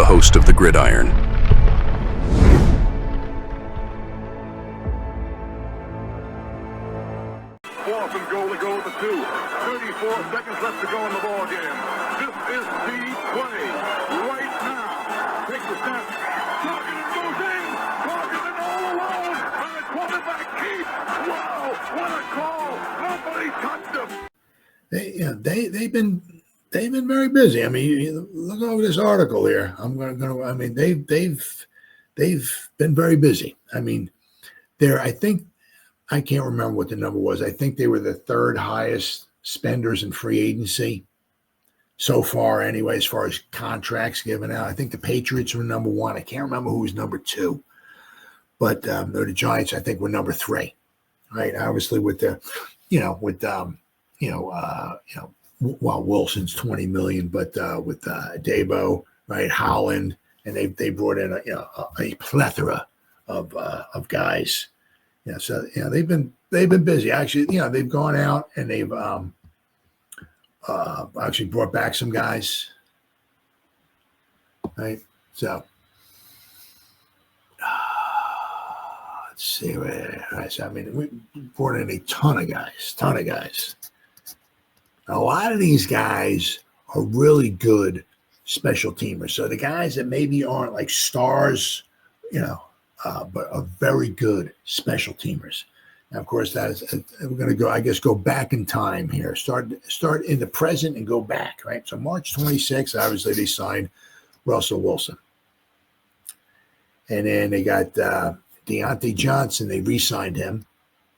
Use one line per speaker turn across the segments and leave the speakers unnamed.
host of the Gridiron.
Fourth and goal to go with the 2. 34 seconds left to go in the ball game. This is the play right now. Takes the snap. Targeted goes in. Targeted all alone. And the quarterback keeps. Wow, what a call. Nobody touched him.
They've been very busy. I mean, look over this article here. They've been very busy. I mean, I can't remember what the number was. I think they were the third highest spenders in free agency so far, anyway, as far as contracts given out. I think the Patriots were number one. I can't remember who was number two, but the Giants, I think, were number three. Right? Obviously, Wilson's $20 million, but with Debo, right, Holland, and they brought in a plethora of guys. Yeah, so they've been busy. Actually, they've gone out and they've actually brought back some guys. Right, so let's see. Right, so we brought in a ton of guys. A lot of these guys are really good special teamers. So the guys that maybe aren't like stars, but are very good special teamers. Now, of course, we're going to go back in time here. Start in the present and go back, right? So March 26th, obviously they signed Russell Wilson. And then they got Deontay Johnson. They re-signed him,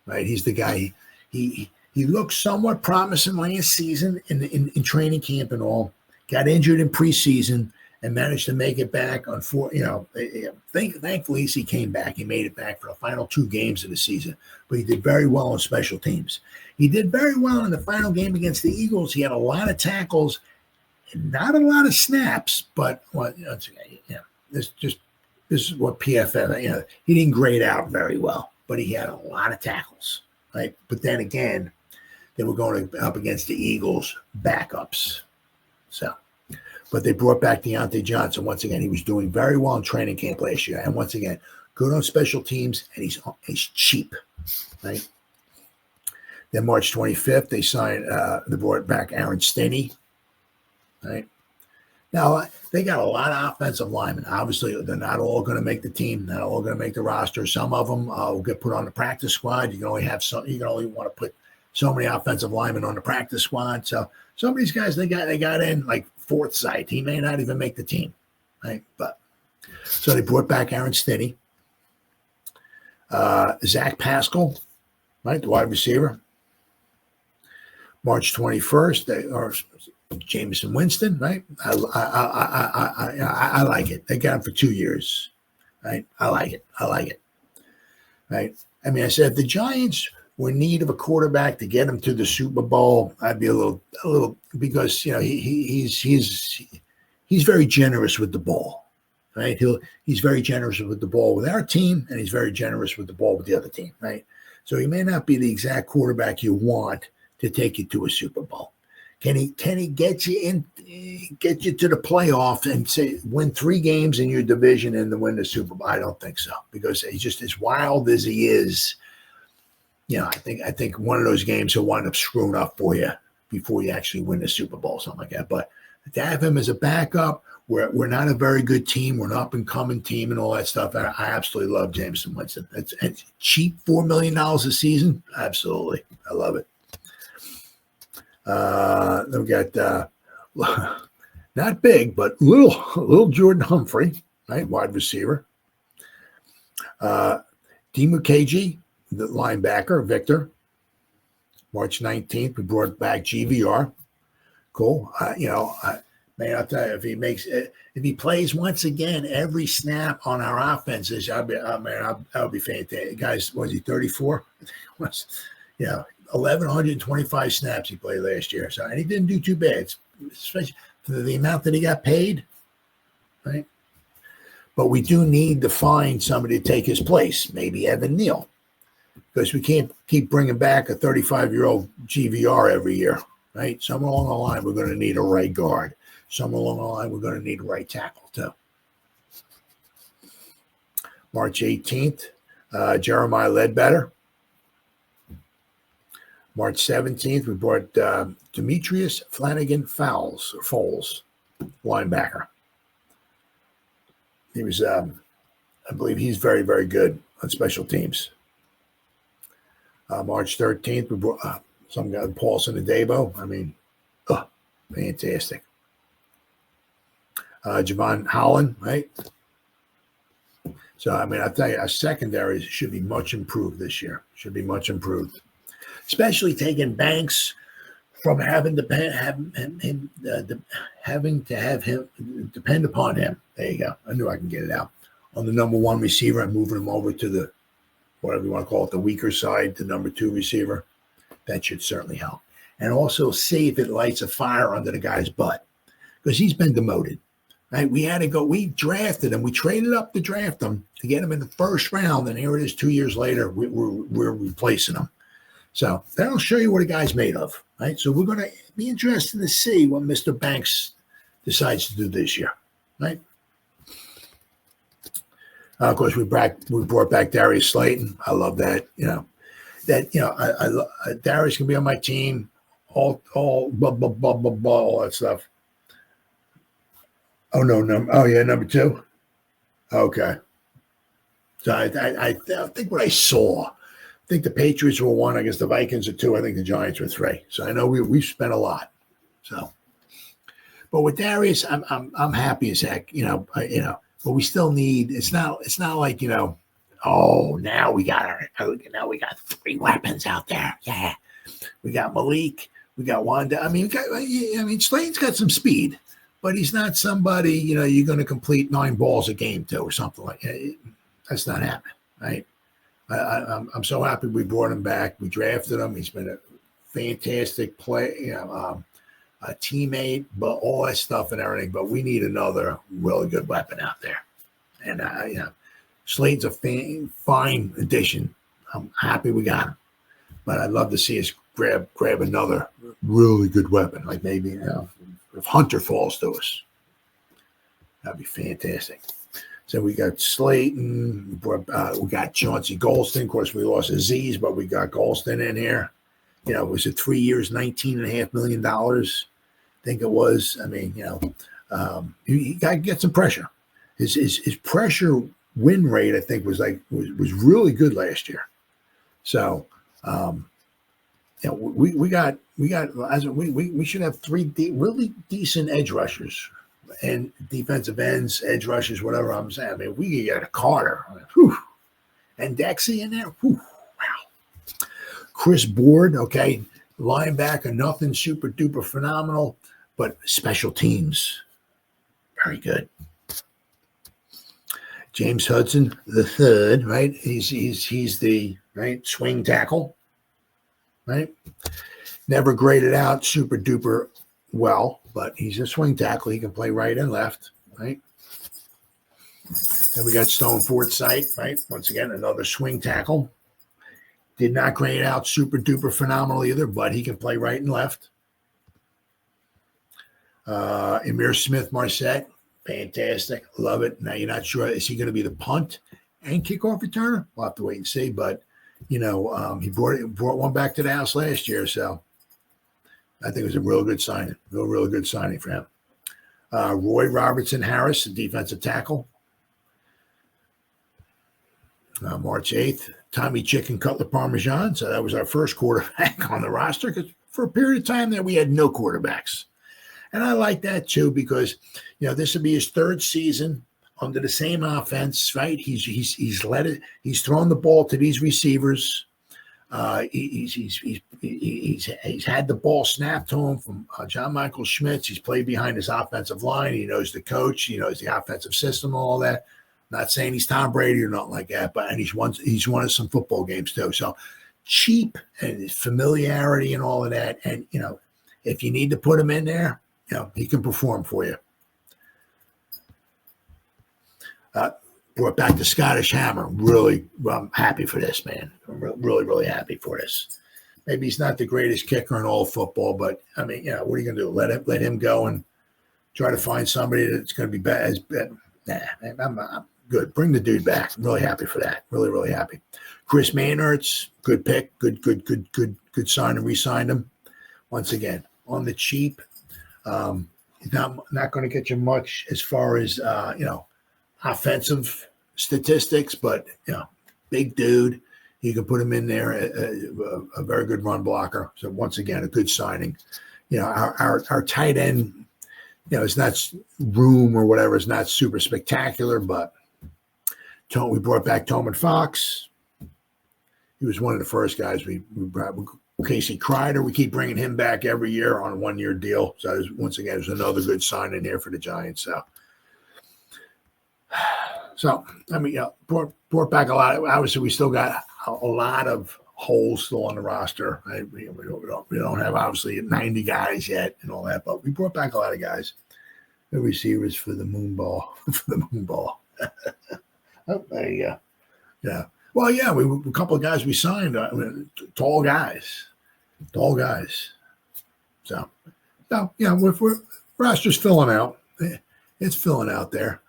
right? He's the guy. He looked somewhat promising last season in training camp and all. Got injured in preseason and managed to make it back. Thankfully, he came back. He made it back for the final 2 games of the season. But he did very well on special teams. He did very well in the final game against the Eagles. He had a lot of tackles and not a lot of snaps. But this is what PFF. He didn't grade out very well, but he had a lot of tackles. Right, but then again, they were going up against the Eagles backups. So, but they brought back Deontay Johnson. Once again, he was doing very well in training camp last year. And once again, good on special teams, and he's cheap, right? Then March 25th, they brought back Aaron Stinney, right? Now, they got a lot of offensive linemen. Obviously, they're not all going to make the team, not all going to make the roster. Some of them will get put on the practice squad. You can only want to put so many offensive linemen on the practice squad. So some of these guys they got in like fourth sight. He may not even make the team, right? But so they brought back Aaron Stinney, Zach Pascal, right, the wide receiver. March 21st, they are Jameis Winston, right? I like it. They got him for 2 years, right? I like it, right? I mean, I said if the Giants were in need of a quarterback to get him to the Super Bowl, I'd be a little because he's very generous with the ball, right? He's very generous with the ball with our team, and he's very generous with the ball with the other team, right? So he may not be the exact quarterback you want to take you to a Super Bowl. Can he get you to the playoffs and say win 3 games in your division and then win the Super Bowl? I don't think so, because he's just as wild as he is. I think one of those games he'll wind up screwing up for you before you actually win the Super Bowl, something like that. But to have him as a backup, we're not a very good team. We're an up and coming team and all that stuff. I absolutely love Jameis Winston. It's cheap, $4 million a season. Absolutely, I love it. Then we got not big, but little Jordan Humphrey, right, wide receiver. Dimukeji, the linebacker, Victor. March 19th, we brought back GVR. Cool. Man, I'll tell you, if he plays once again every snap on our offenses, that would be fantastic. Guys, was he 34? 1,125 snaps he played last year. So, and he didn't do too bad, especially for the amount that he got paid, right? But we do need to find somebody to take his place, maybe Evan Neal, because we can't keep bringing back a 35-year-old GVR every year, right? Somewhere along the line, we're going to need a right guard. Somewhere along the line, we're going to need a right tackle too. March 18th, Jeremiah Ledbetter. March 17th, we brought Demetrius Flanagan Foles, linebacker. He was, I believe he's very, very good on special teams. March 13th, we brought some guy, Paulson Adebo. I mean, fantastic. Javon Holland, right? So, I mean, I'll tell you, our secondaries should be much improved this year. Should be much improved. Especially taking Banks from having to have him depend upon him. There you go. I knew I can get it out. On the number one receiver and moving him over to the, whatever you want to call it, the weaker side, the number two receiver. That should certainly help. And also see if it lights a fire under the guy's butt. Because he's been demoted. Right? We drafted him. We traded up to draft him to get him in the first round. And here it is 2 years later, we're replacing him. So that'll show you what a guy's made of. Right? So we're going to be interested to see what Mr. Banks decides to do this year. Right? Of course, we brought back Darius Slayton. I love that. Darius can be on my team. All that stuff. Oh no, number two. Okay. So I think what I saw. I think the Patriots were 1. I guess the Vikings are 2. I think the Giants were 3. So I know we've spent a lot. So, but with Darius, I'm happy as heck. But we still need. It's not like now we got 3 weapons out there. Yeah, we got Malik, we got Wanda. I mean, Slayton's got some speed, but he's not somebody you're going to complete 9 balls a game to or something like that. That's not happening, right? I'm so happy we brought him back. We drafted him. He's been a fantastic play, a teammate, but all that stuff and everything. But we need another really good weapon out there, and Slayton's a fine addition. I'm happy we got him, but I'd love to see us grab another really good weapon, like maybe if Hunter falls to us, that'd be fantastic. So we got Slayton, we got Chauncey Golston. Of course, we lost Aziz, but we got Golston in here. It was 3 years, $19.5 million. I think it was. I mean, he got to get some pressure. His pressure win rate, I think, was really good last year. So, we should have 3 really decent edge rushers and defensive ends, edge rushers, whatever I'm saying. I mean, we could get a Carter, and Dexy in there. Whew, wow. Chris Board, okay, linebacker, nothing super duper phenomenal, but special teams, very good. James Hudson, the third, right? He's the swing tackle, right? Never graded out super duper well, but he's a swing tackle. He can play right and left, right? Then we got Stone Forsythe, right? Once again, another swing tackle. Did not grade out super duper phenomenal either, but he can play right and left. Emir Smith-Marset, fantastic. Love it. Now you're not sure, is he going to be the punt and kickoff returner? We'll have to wait and see, but he brought one back to the house last year, so I think it was a real good signing. Real good signing for him. Roy Robertson Harris, a defensive tackle. March 8th, Tommy Chicken Cutler Parmesan. So that was our first quarterback on the roster, because for a period of time there we had no quarterbacks. And I like that too, because this will be his 3rd season under the same offense, right? He's led it. He's thrown the ball to these receivers. He's had the ball snapped to him from John Michael Schmitz. He's played behind his offensive line. He knows the coach. He knows the offensive system and all that. Not saying he's Tom Brady or nothing like that, but he's won some football games too. So cheap and familiarity and all of that. And if you need to put him in there, he can perform for you. Brought back the Scottish Hammer. Really, I'm happy for this, man. I'm really, really happy for this. Maybe he's not the greatest kicker in all football, but I mean, what are you going to do? Let him go and try to find somebody that's going to be bad? Good. Bring the dude back. I'm really happy for that. Really, really happy. Chris Maynard's good pick. Good sign, and re-signed him. Once again, on the cheap. He's not going to get you much as far as offensive statistics, but big dude. You can put him in there, a very good run blocker. So once again, a good signing. Our tight end, it's not room or whatever. It's not super spectacular, but we brought back Tobin Fox. He was one of the first guys we brought. Casey Kreider, we keep bringing him back every year on a 1-year deal. So once again, there's another good sign in here for the Giants. So I mean, brought back a lot. Obviously, we still got a lot of holes still on the roster. We don't have obviously 90 guys yet and all that, but we brought back a lot of guys. The receivers for the moon ball. Oh, there you go. Yeah. Well, yeah, a couple of guys we signed, tall guys. So, we're roster's filling out. It's filling out there.